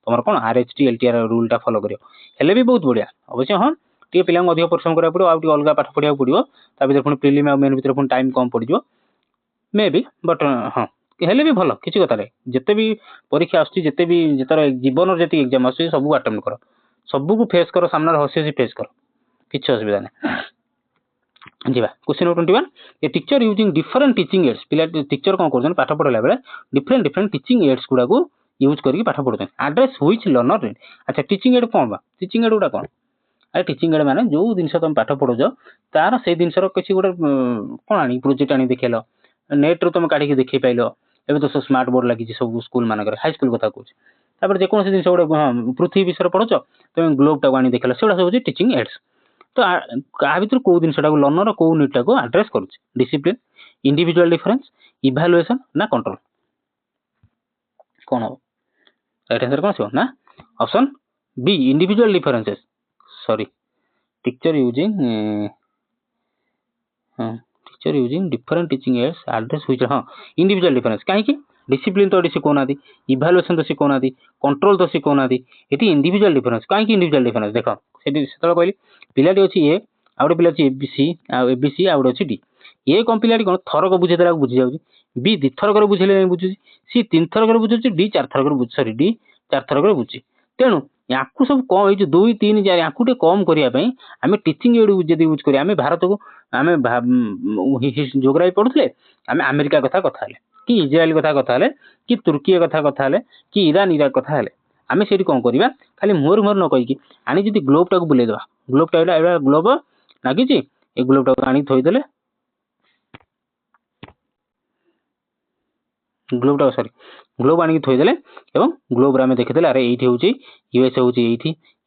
तमर कोन आरएचटी एलटीआर रूल टा फॉलो करियो। हेले भी बहुत बढ़िया अवश्य। हां टी पिला अधिक परिश्रम करा पड़ो, आ टी अलगा पाठ पढिया पड़ियो। ता भीतर पुनी प्रिलिम आ मेन भीतर पुनी टाइम कम पड़ियो मे बी, बट हां हेले भी भलो किछि कथा रे। जते भी परीक्षा आछी, जते भी जतर जीवन जति एग्जाम आछी, सब अटेम्प्ट करो, सब को फेस करो, सामने हसी हसी फेस करो, किछि असुविधा नै। जीवा question 21 a teacher using different teaching ads. पिला टीचर कोन करछन पाठ पढला बेले डिफरेंट टीचिंग एड्स गुडा को यूज करके पाठ पढछन। Address which learner read. अच्छा टीचिंग एड कोन बा, टीचिंग एड गुडा कोन? अरे टीचिंग एड माने जो दिनस तुम पाठ पढो तार से दिनस रो किछि गुडा कोन आनी प्रोजेक्ट आनी देखेलो, नेट रो तुम काढी के देखि पाइलो। एबे तो स्मार्ट बोर्ड लागि सब स्कूल मानकर, हाई स्कूल कथा कहूछ। तापर जे कोन से दिनस गुडा पृथ्वी विषय पढो तुम ग्लोब टा आनी देखेलो, सेडा सब टीचिंग एड्स। तो आ भीतर को जिनसटा को लर्नर को नीडटा को एड्रेस करूछ। डिसिप्लिन, इंडिविजुअल डिफरेंस, इवैल्यूएशन ना कंट्रोल। कोन हो राइट आंसर कोन छो ना option B individual differences. Sorry teacher using different teaching aids address which. हां इंडिविजुअल डिफरेंस काहे कि डिसिप्लिन तो डिसी कोना दी, इवैल्यूएशन तो सी कोना दी, कंट्रोल तो सी कोना दी। एटी इंडिविजुअल डिफरेंस काहे कि इंडिविजुअल डिफरेंस देखो सेटी सेतल कहली पिलाटी अछि ए आउडे पिला अछि एबीसी आउडे अछि डी। ए कोन पिलाटी कोन थरक बुझे देला बुझी जाउची, बी दी थरक रे बुझिले नै बुझुची, सी 3 थरक रे बुझुची, डी 4 थरक रे बुझ सॉरी डी 4 थरक रे बुझी। तेनु याकू सब कोन ए जो 2 3 4 याकू ते कम करिया पई आमे टीचिंग एड जदी यूज करिया। आमे भारत को आमे ज्योग्राफी पढुथले, आमे अमेरिका कथा कथा हले कि इजराइल कथा हले कि तुर्की कथा हले कि ईरान इराक कथा हले, आमे सेठी कोन करिबा खाली मोर न कहि कि आनी जदी ग्लोब टा को बुले देबा। ग्लोब टा एडा ग्लोब लागी छी, ए ग्लोब टा को आनी थोइ देले, ग्लोब टा सॉरी ग्लोब आनी थोइ देले एवं ग्लोब रे आमे देखिदेले अरे एठी होची यूएसए होची,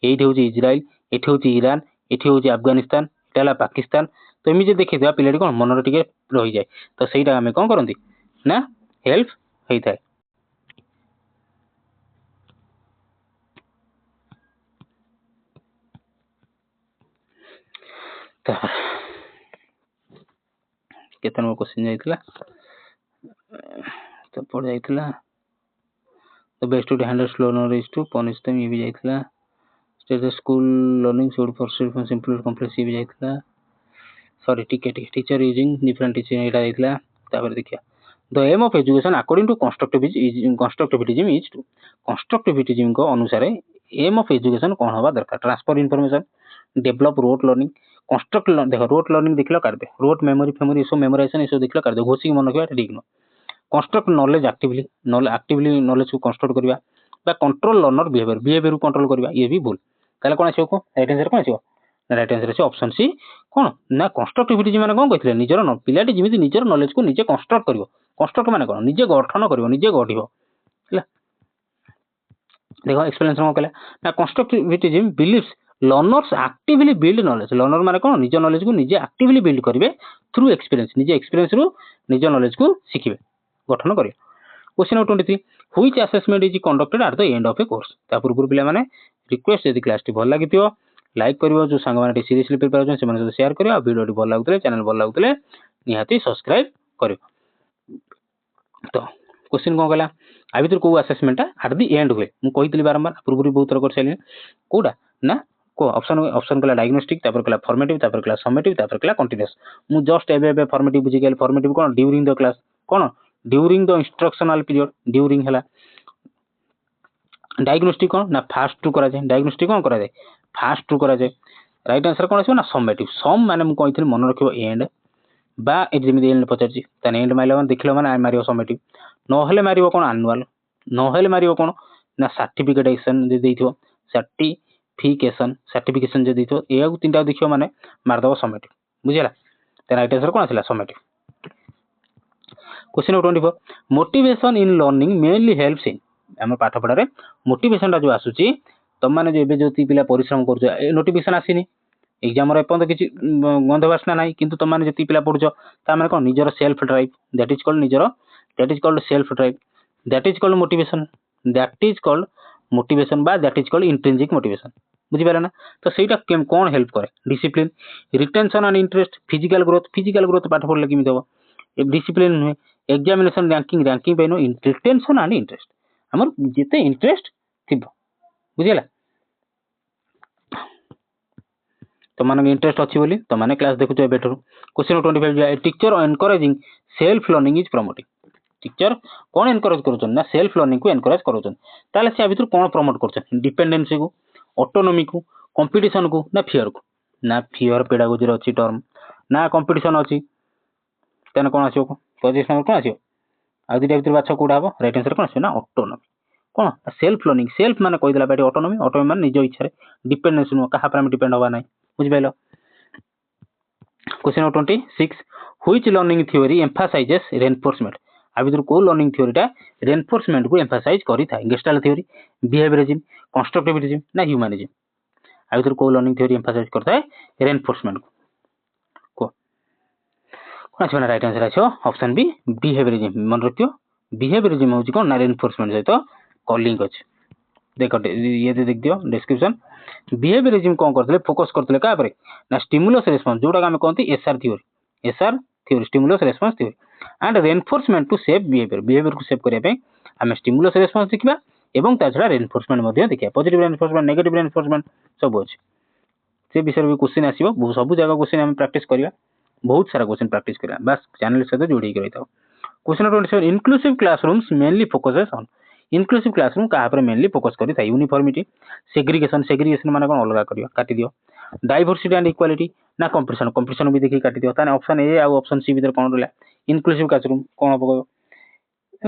एठी होची इजराइल, एठी होची ईरान, एठी होची अफगानिस्तान, एटाला पाकिस्तान। तो एमी जे देखि देबा पिलाडी कोन मन रे टिके रहि जाय। तो सेटा आमे कोन करंती ना हेल्प हेइ थाय। केतन मो क्वेश्चन जाइतला तो पड़ जाइतला। The best to handle slow learner is to punish them, ये भी जाइतला। State the school learning should proceed from simple to complex, ये भी जाइतला। सॉरी टिके टीचर यूजिंग डिफरेंट टीचिंग एटा जाइतला। तापर देखिया the aim of education according to constructivism is to constructivism को अनुसार aim of education कोन होबा दरकार। Transfer information, develop rote learning, construct देखो रोट लर्निंग देखलो कर दे, रोट मेमोरी फेमोरी सो मेमोराइजेशन इसो देखलो कर दे, घोसी मन रखिबा ठीक न। कंस्ट्रक्ट नॉलेज एक्टिवली नॉलेज को कंस्ट्रक्ट करबा बा कंट्रोल लर्नर बिहेवियर को कंट्रोल करबा, ये भी भूल। ताले कोन आछो को राइट आंसर कोन आछो? राइट आंसर अछि ऑप्शन सी कोन ना कंस्ट्रक्टिविटी माने कोन कहितले निजर न पिलाटी जिमिति निजर नॉलेज को निजे कंस्ट्रक्ट करिवो। कंस्ट्रक्ट माने कोन निजे गठन करिवो, निजे गढिवो हैला। देखो एक्सप्लेनेशन को कहला ना constructivism believes learners actively build knowledge. Learner माने कोन निज नॉलेज को निजे एक्टिवली बिल्ड करिवे थ्रू एक्सपीरियंस, निजे एक्सपीरियंस रु निज नॉलेज को सिखिबे गठन करिवे। Question number 23 which assessment is conducted at the end of a course ता पूर्व पिला माने रिक्वेस्ट यदि क्लास टी भल लागिथियो लाइक करिवो जो संग माने सीरियसली प्रिपेयर होछन से माने शेयर करियो वीडियो टी भल लागुतले चैनल भल लागुतले निहाती सब्सक्राइब करियो तो क्वेश्चन कोन गला आ भीतर को असेसमेंट एट द एंड हुए मु कहितली बारंबार पूर्व बहुत थर कर सैली कोडा ना को ऑप्शन ऑप्शन कला डायग्नोस्टिक तापर कला फॉर्मेटिव तापर कला समेटिव तापर कला कंटीन्यूअस मु जस्ट एबे फॉर्मेटिव बुझी गेल फॉर्मेटिव कोन ड्यूरिंग द क्लास कोन during the instructional period during हला डायग्नोस्टिक कोन ना फास्ट टू करा जाय डायग्नोस्टिक कोन करा जाय फास्ट टू करा जाय राइट आंसर कोन आछो ना समेटिव सम माने मु कहितली मन रखियो एंड बा ए जेमि एंड पचारची तने एंड माइला देखिलो माने आई मारियो समेटिव न हेले मारियो कोन एनुअल न हेले मारियो कोन ना सर्टिफिकेशन जे देइथो सर्टिफिकेशन जे देइथो एगु तीनटा देखियो माने मार दबो समेटिव बुझिला त राइट आंसर कोन आछला summative question number 24 motivation in learning mainly helps in हम पाठ पढारे मोटिवेशन रा जो आसुची तम माने जे एबे जोती पिला परिश्रम करछ ए नोटिफिकेशन आसीनी एग्जाम रे पन किछि गंध वासना नाही किंतु तम माने जेती पिला पढुछ ता माने कोन निजर self drive that is called self drive that is called motivation बा that is called intrinsic motivation बुझी पारे ना तो सेटा केम कोन हेल्प करे discipline retention and interest physical growth पाठ पढले किमि देबो ए डिसिप्लिन नुहे एग्जामिनेशन रैंकिंग पे नो रिटेंशन एंड इंटरेस्ट हमर जेते इंटरेस्ट थिबो बुझिला तो माने इंटरेस्ट अछि बोली तो माने क्लास देखु ए बेटर क्वेश्चन 25 जे teacher encouraging self learning is promoting teacher कोन एनकरेज करूछन ना सेल्फ लर्निंग को एनकरेज करूछन ताले से भीतर कोन प्रमोट करछन डिपेंडेंसी को ऑटोनॉमी को कंपटीशन को ना फियर पेडागोजी रो अछि टर्म ना कंपटीशन अछि तने कोन आछो पोजीशन नंबर कोन आछो आ दिटा भीतर बाछ कोडा हबो राइट आंसर कोन आछो ना ऑटोनॉमी कोन सेल्फ लर्निंग सेल्फ माने कहि देला बाटी ऑटोनॉमी माने निज इच्छा रे डिपेंडेंसी नो कहा पर हम डिपेंड होबा नै बुझि पाइलो question number 26 which learning theory emphasizes reinforcement आ भीतर को लर्निंग थ्योरीटा रेनफोर्समेंट को एम्फसाइज करि थाय गेस्टाल्ट थ्योरी बिहेवियरिज्म कंस्ट्रक्टिविज्म ना ह्यूमनिज्म आ भीतर को लर्निंग थ्योरी एम्फसाइज करता है रेनफोर्समेंट को कोन आछो ना राइट आंसर आछो ऑप्शन बी बिहेवियरिज्म मन रखियो बिहेवियरिज्म होची कोन ना रेनफोर्समेंट सहित कॉलिंग अछि देखो ये देख दियो डिस्क्रिप्शन बिहेवियरिज्म कोन करथले फोकस करथले का परे ना स्टिमुलस रिस्पांस जोडा हम कोनती SR theory stimulus response theory and reinforcement to save behavior को सेव करिया पे हम स्टिमुलस रिस्पांस देखिबा एवं ता छडा रेनफोर्समेंट मध्ये देखिया पॉजिटिव रेनफोर्समेंट नेगेटिव रेनफोर्समेंट सब अछि से विषय भी क्वेश्चन आसीबो सब जगह क्वेश्चन हम प्रैक्टिस करिया बहुत सारा क्वेश्चन प्रैक्टिस करिया बस चैनल से जोड़ी के रहिताओ question number 27 inclusive classrooms mainly focuses on inclusive classroom कहा पर मेनली फोकस करि था यूनिफॉर्मिटी सेग्रीगेशन माने कोन अलगा करियो काटी दियो डाइवर्सिटी एंड इक्वालिटी ना कंपटीशन भी देखि काटी दियो ताने option A uh option C भीतर कोन रहला इंक्लूसिव क्लासरूम कोन हबो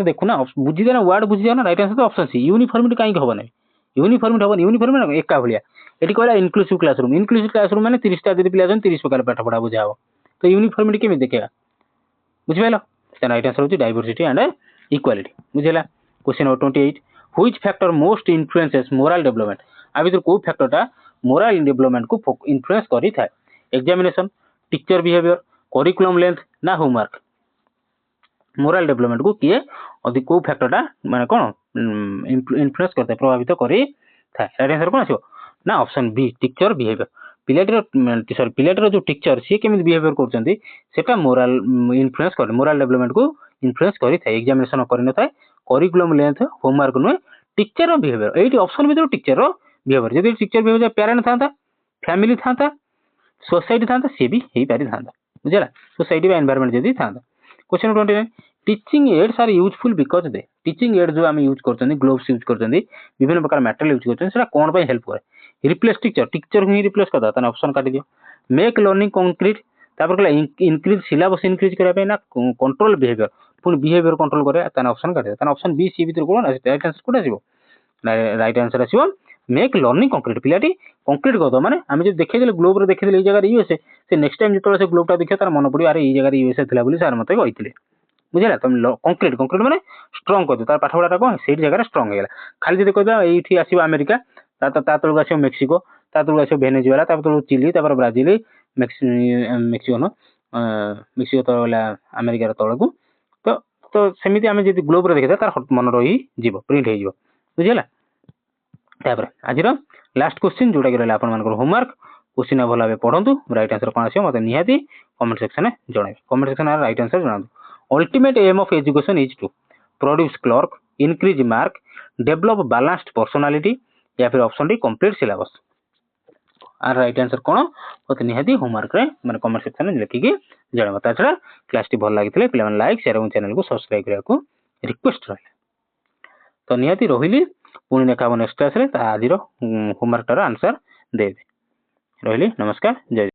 देखु ना बुझी देना वर्ड बुझी जाओ ना राइट आंसर तो ऑप्शन सी यूनिफॉर्मिटी काई हबो नै यूनिफॉर्मिटी एका भलिया एटी कहला इंक्लूसिव क्लासरूम माने 30 टा जदी पिला जन 30 प्रकार पाठ पढा बुझाओ तो यूनिफॉर्मिटी केमे देखेगा बुझि पाइलो त राइट आंसर होची डाइवर्सिटी एंड इक्वालिटी बुझिला question number 28 which factor most influences moral development आ भीतर को फैक्टरटा मोरल डेवलपमेंट को इन्फ्लुएंस करि थाए examination teacher behavior curriculum length ना होमवर्क मोरल डेवलपमेंट को किए अधिक को फैक्टरटा माने कोन इन्फ्लुएंस करते प्रभावित करि थाए राइट आंसर कोन आछो ना ऑप्शन बी टीचर बिहेवियर पिलाटर जो टीचर सी केमि बिहेवियर करछंती सेटा मोरल इन्फ्लुएंस करे मोरल डेवलपमेंट को इन्फ्लुएंस करि थाए एग्जामिनेशन करि न थाए करिकुलम लेंथ होमवर्क नु टीचर बिहेवियर एटी ऑप्शन भीतर टीचर बिहेवियर जदी टीचर बिहेवियर पेरेंट थांता फैमिली थांता सोसाइटी थांता से भी हेई पारि थांता बुझला सोसाइटी बा एनवायरनमेंट जदी थांता question 29 teaching aids are useful because they teaching aid जो हम यूज करछन ग्लोव्स यूज करछन विभिन्न प्रकार मटेरियल यूज करछन सेटा कोन पय हेल्प करे रिप्लेस टीचर ही रिप्लेस करता तने ऑप्शन काटी दियो मेक लर्निंग कंक्रीट तापर कहला इंक्रीज सिलेबस इंक्रीज करै पे ना कंट्रोल बिहेवियर पुन बिहेवियर कंट्रोल करे तने ऑप्शन काटी तने ऑप्शन बी सी भीतर कोन राइट आंसर कोन आसीबो राइट आंसर आसीबो मेक लर्निंग कंक्रीट पिलाटी कंक्रीट करदो माने हम जे देखै देले ग्लोब रे देखै देले ए जगह यूएसए से नेक्स्ट टाइम जतले से ग्लोब ता देखियो तार मन पड़ी अरे ए जगह यूएसए थिला बोली सर मते कहिथिले बुझला तुम कंक्रीट माने स्ट्रांग कर दो तार पाठवड़ा कोन सेठी जगह स्ट्रांग हेला खाली जदि कहबा एठी आसीबो अमेरिका ता तळक आसीबो मेक्सिको ता तळक आसीबो वेनेजुएला ता तळक चिली ता ब्राजील मेक्सिको नो मेक्सिको तो वाला अमेरिका रो तळकू तो तो सेमिति आमे जदि ग्लोब रे देखिदा तार मन रही जीव प्रिंट हो जीव बुझिला तापर आज लास्ट क्वेश्चन जोटा कि रहला आपन मानकर होमवर्क क्वेश्चन भल भाव पढ़ंतु राइट आंसर कौन आसियो मते निहाती कमेंट सेक्शन में जणाइबे कमेंट सेक्शन में राइट आंसर जणांतु ultimate aim of education is to produce clerk increase mark develop balanced personality या फिर ऑप्शन डी कंप्लीट सिलेबस आर राइट आंसर कौन मते निहाती होमवर्क रे माने कमेंट सेक्शन में लिखिकी जणाइबे ता छडा क्लास टी भल लागितले पिला माने लाइक शेयर और चैनल को सब्सक्राइब करिया को रिक्वेस्ट रहले तो निहाती रहिली पुणी देखा नेक्स्ट क्लास रे ता आजिरो होमवर्क टार आंसर देबे रहिली नमस्कार जय